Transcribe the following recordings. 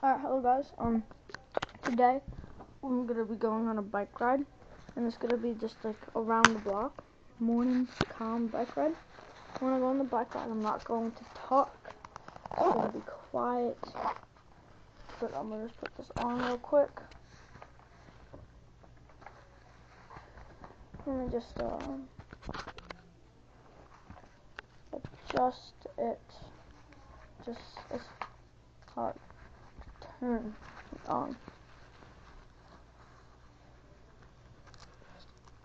Alright, hello guys. Today I'm gonna be going on a bike ride, and it's gonna be just like around the block, morning calm bike ride. When I go on the bike ride, I'm not going to talk. I'm gonna be quiet. But I'm gonna just put this on real quick. Let me just adjust it. It's hard to turn it on.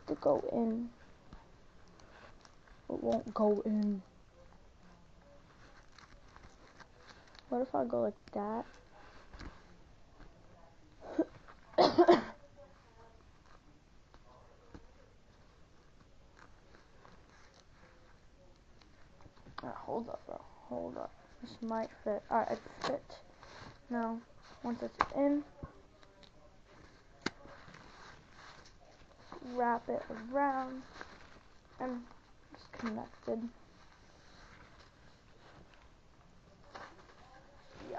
To go in. It won't go in. What if I go like that? Hold up, bro. Hold up. This might fit. Alright, it fit. Now, once it's in, wrap it around, and it's connected. Yeah.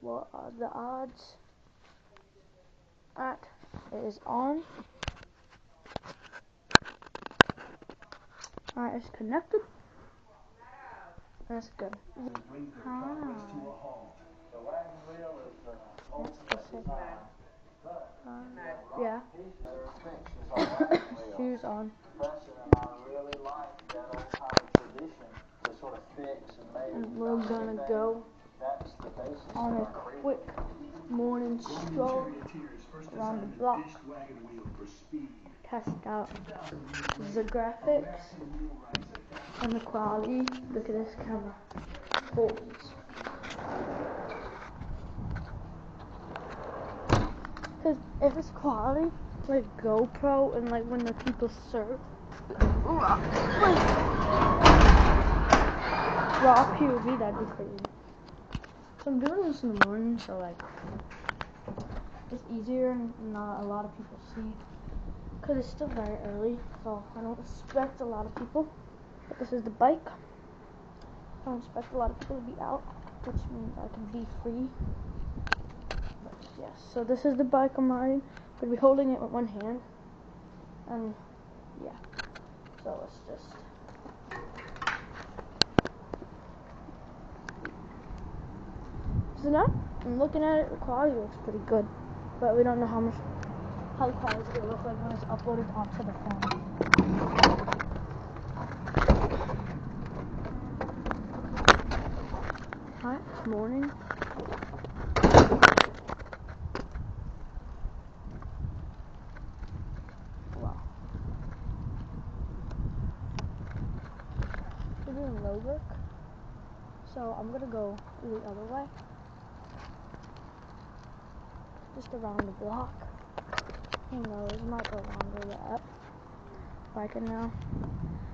What are the odds? Alright, it is on. Alright, it's connected. That's good. Yeah. Shoes on. And we're gonna go on a quick morning stroll around the block. Test out the graphics and the quality. Look at this camera. Holes. Because if it's quality, like GoPro and like when the people surf, raw POV, that'd be crazy. So I'm doing this in the morning, so like it's easier and not a lot of people see. Because it's still very early, so I don't expect a lot of people. But this is the bike. I don't expect a lot of people to be out, which means I can be free. But yes, so this is the bike I'm riding. I'm going to be holding it with one hand. And yeah, so let's just... So now, I'm looking at it, the quality looks pretty good. But we don't know how the quality is going to look like when it's uploaded onto the phone. Alright, it's morning. Wow. We're doing road work. So I'm going to go the other way. Just around the block. Who knows, it might go longer yet. Biking now.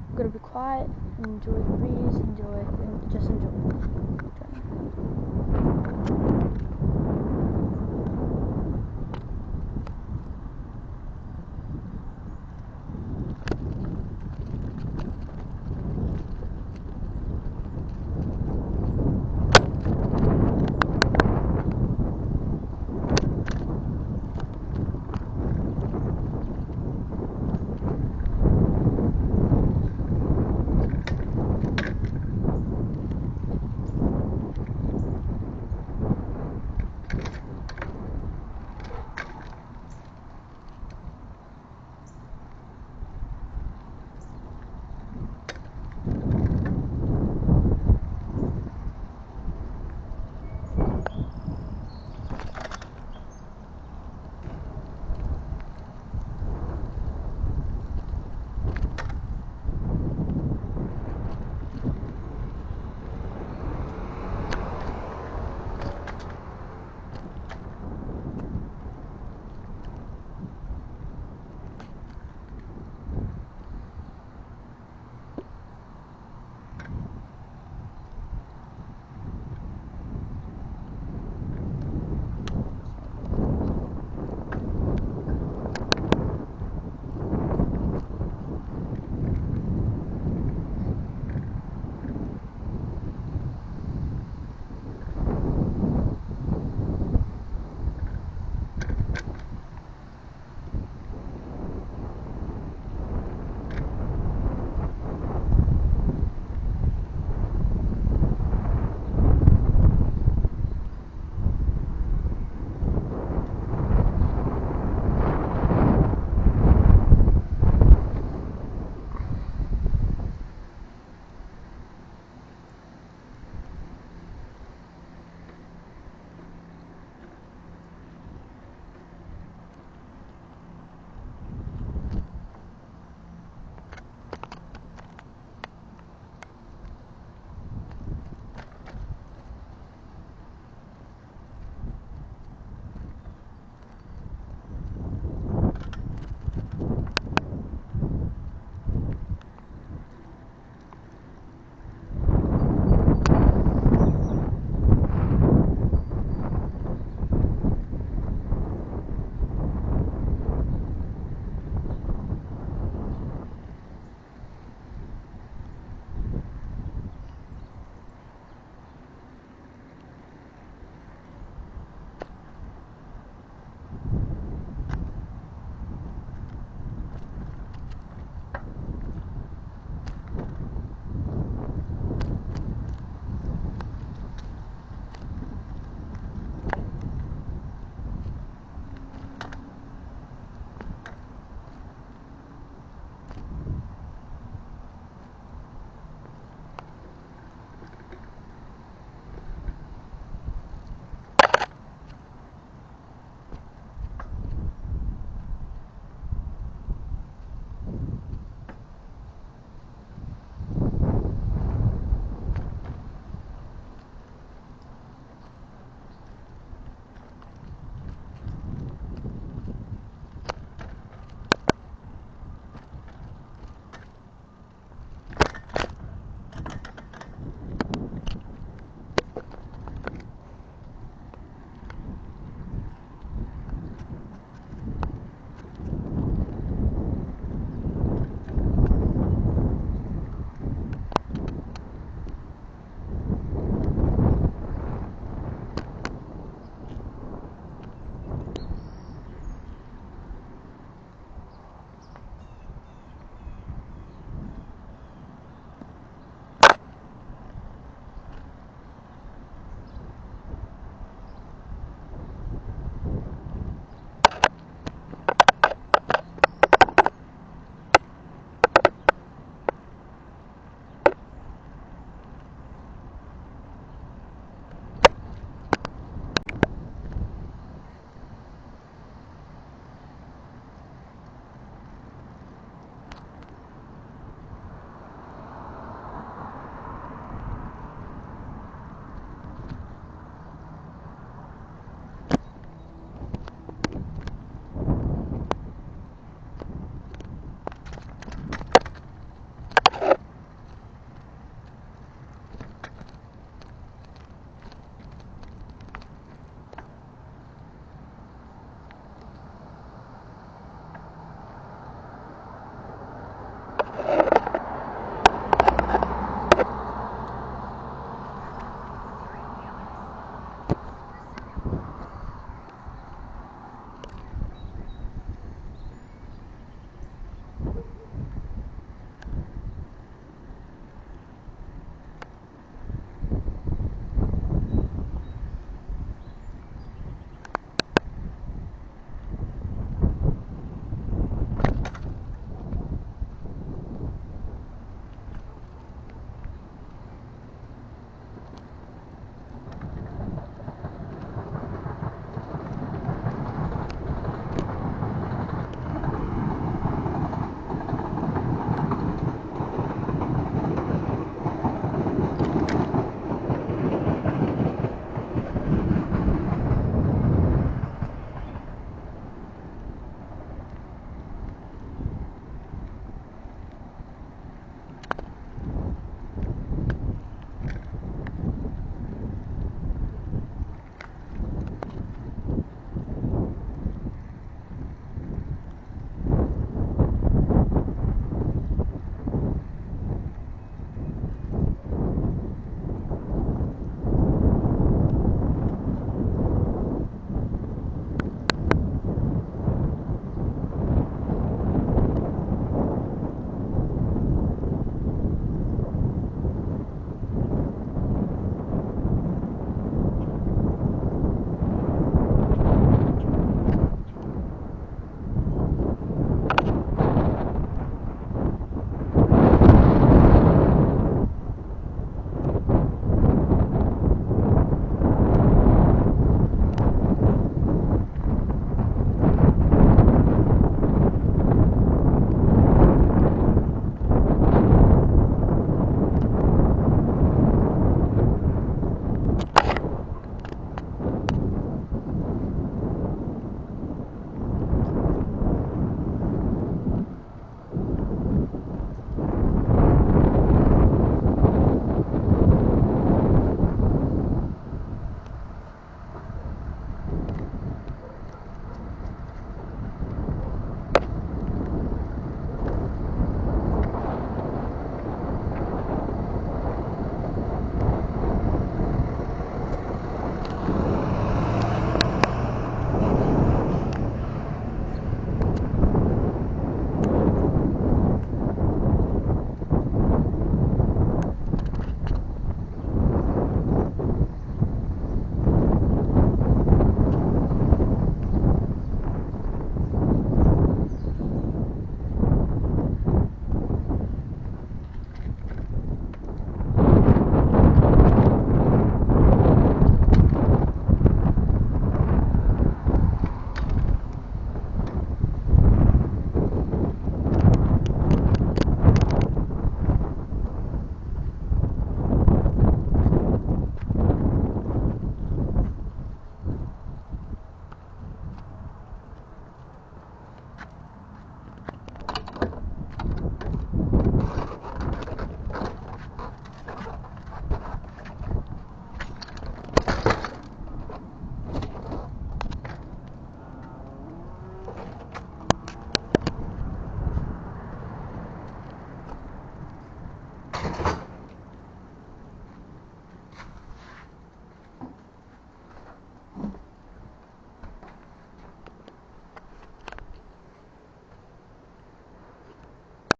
I'm gonna be quiet, enjoy the breeze, just enjoy.